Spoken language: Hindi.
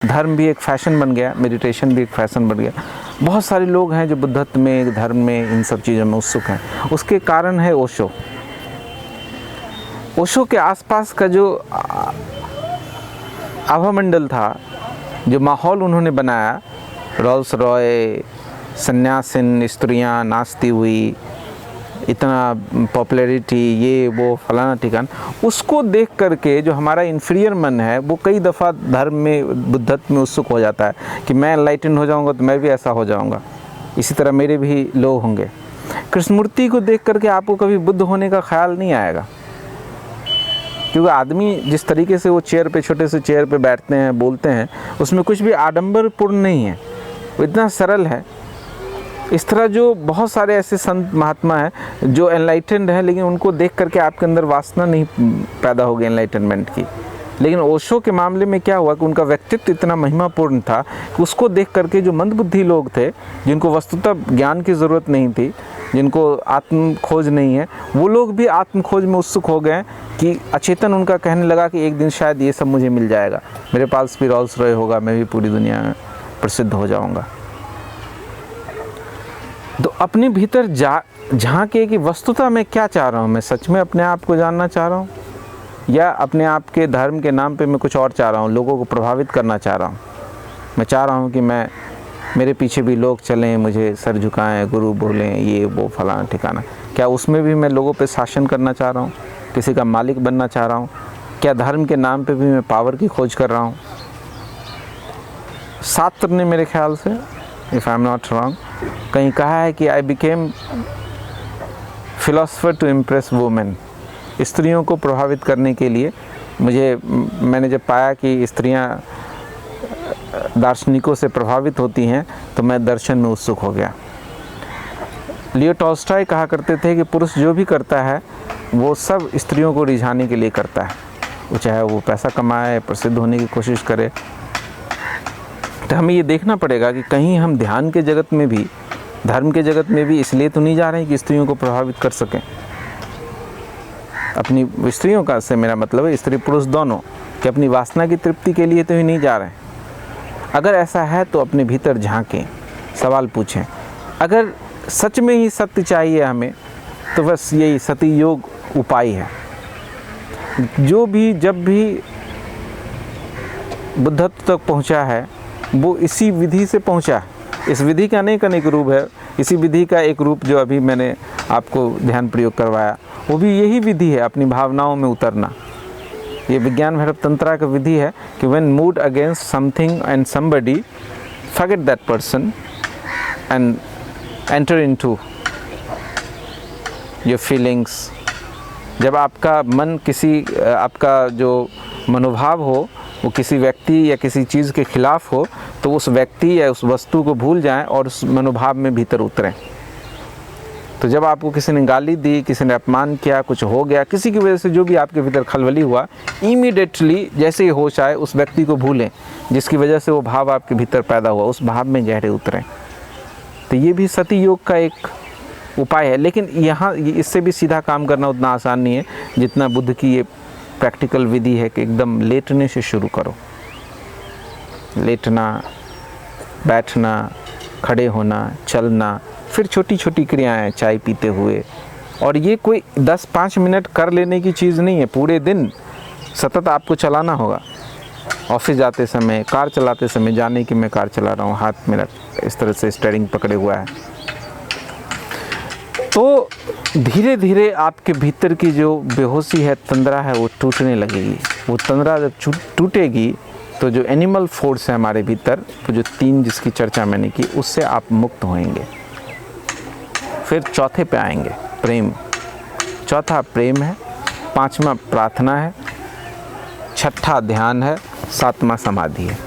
धर्म भी एक फ़ैशन बन गया, मेडिटेशन भी एक फ़ैशन बन गया। बहुत सारे लोग हैं जो बुद्धत्व में, धर्म में, इन सब चीज़ों में उत्सुक हैं। उसके कारण है ओशो। ओशो के आसपास का जो आभामंडल था, जो माहौल उन्होंने बनाया, रोल्स रॉय, सन्यासिन, स्त्रियाँ नाचती हुई, इतना पॉपुलैरिटी, ये वो फलाना ठिकाना, उसको देख करके जो हमारा इन्फीरियर मन है वो कई दफ़ा धर्म में, बुद्धत्व में उत्सुक हो जाता है कि मैं एनलाइटन हो जाऊंगा तो मैं भी ऐसा हो जाऊंगा, इसी तरह मेरे भी लोग होंगे। कृष्णमूर्ति को देख करके आपको कभी बुद्ध होने का ख्याल नहीं आएगा, क्योंकि आदमी जिस तरीके से वो चेयर पे, छोटे से चेयर पे बैठते हैं, बोलते हैं, उसमें कुछ भी आडंबरपूर्ण नहीं है, वो इतना सरल है। इस तरह जो बहुत सारे ऐसे संत महात्मा हैं जो एनलाइटेंड हैं, लेकिन उनको देख करके आपके अंदर वासना नहीं पैदा होगी एनलाइटनमेंट की। लेकिन ओशो के मामले में क्या हुआ कि उनका व्यक्तित्व इतना महिमापूर्ण था कि उसको देख करके जो मंदबुद्धि लोग थे, जिनको वस्तुतः ज्ञान की ज़रूरत नहीं थी, जिनको आत्म खोज नहीं है, वो लोग भी आत्म खोज में उत्सुक हो गए कि अचेतन उनका कहने लगा कि एक दिन शायद ये सब मुझे मिल जाएगा, मेरे पास भी रोल्स रॉय होगा, मैं भी पूरी दुनिया में प्रसिद्ध हो जाऊँगा। तो अपने भीतर झांके कि वस्तुतः मैं क्या चाह रहा हूँ, मैं सच में अपने आप को जानना चाह रहा हूँ या अपने आप के धर्म के नाम पे मैं कुछ और चाह रहा हूँ, लोगों को प्रभावित करना चाह रहा हूँ। मैं चाह रहा हूँ कि मेरे पीछे भी लोग चलें, मुझे सर झुकाएं, गुरु बोलें, ये वो फलाना ठिकाना। क्या उसमें भी मैं लोगों पे शासन करना चाह रहा हूँ, किसी का मालिक बनना चाह रहा हूँ? क्या धर्म के नाम पे भी मैं पावर की खोज कर रहा हूँ? सात्र ने मेरे ख्याल से, if I am not wrong, कहीं कहा है कि I became philosopher to impress women. स्त्रियों को प्रभावित करने के लिए मैंने जब पाया कि स्त्रियां दार्शनिकों से प्रभावित होती हैं तो मैं दर्शन में उत्सुक हो गया। लियो टॉल्स्टॉय कहा करते थे कि पुरुष जो भी करता है वो सब स्त्रियों को रिझाने के लिए करता है, वो चाहे वो पैसा कमाए, प्रसिद्ध होने की कोशिश करे। तो हमें ये देखना पड़ेगा कि कहीं हम ध्यान के जगत में भी, धर्म के जगत में भी इसलिए तो नहीं जा रहे हैं कि स्त्रियों को प्रभावित कर सकें। अपनी स्त्रियों का से मेरा मतलब है स्त्री पुरुष दोनों, कि अपनी वासना की तृप्ति के लिए तो ही नहीं जा रहे हैं। अगर ऐसा है तो अपने भीतर झांकें, सवाल पूछें। अगर सच में ही सत्य चाहिए हमें तो बस यही सती योग उपाय है। जो भी जब भी बुद्धत्व तक पहुंचा है वो इसी विधि से पहुंचा। इस विधि का अनेक रूप है। इसी विधि का एक रूप जो अभी मैंने आपको ध्यान प्रयोग करवाया, वो भी यही विधि है, अपनी भावनाओं में उतरना। ये विज्ञान भैरव तंत्रा का विधि है कि when mood against something and somebody, forget that person and enter into your feelings. जब आपका मन आपका जो मनोभाव हो वो किसी व्यक्ति या किसी चीज़ के खिलाफ हो, तो उस व्यक्ति या उस वस्तु को भूल जाएं और उस मनोभाव में भीतर उतरें। तो जब आपको किसी ने गाली दी, किसी ने अपमान किया, कुछ हो गया, किसी की वजह से जो भी आपके भीतर खलबली हुआ, इमीडिएटली जैसे ही होश आए उस व्यक्ति को भूलें जिसकी वजह से वो भाव आपके भीतर पैदा हुआ, उस भाव में गहरे उतरें। तो ये भी सती योग का एक उपाय है। लेकिन यहाँ इससे भी सीधा काम करना उतना आसान नहीं है जितना बुद्ध की ये प्रैक्टिकल विधि है कि एकदम लेटने से शुरू करो। लेटना, बैठना, खड़े होना, चलना, फिर छोटी छोटी क्रियाएं, चाय पीते हुए। और ये कोई 10-5 मिनट कर लेने की चीज़ नहीं है, पूरे दिन सतत आपको चलाना होगा। ऑफिस जाते समय, कार चलाते समय, जाने की मैं कार चला रहा हूँ, हाथ मेरा इस तरह से स्टीयरिंग पकड़े हुआ है, तो धीरे धीरे आपके भीतर की जो बेहोशी है, तंद्रा है, वो टूटने लगेगी। वो तंद्रा जब टूटेगी तो जो एनिमल फोर्स है हमारे भीतर, वो जो 3 जिसकी चर्चा मैंने की, उससे आप मुक्त होंगे। फिर चौथे पे आएंगे, प्रेम। चौथा प्रेम है, 5वां प्रार्थना है, 6ठा ध्यान है, 7वां समाधि है।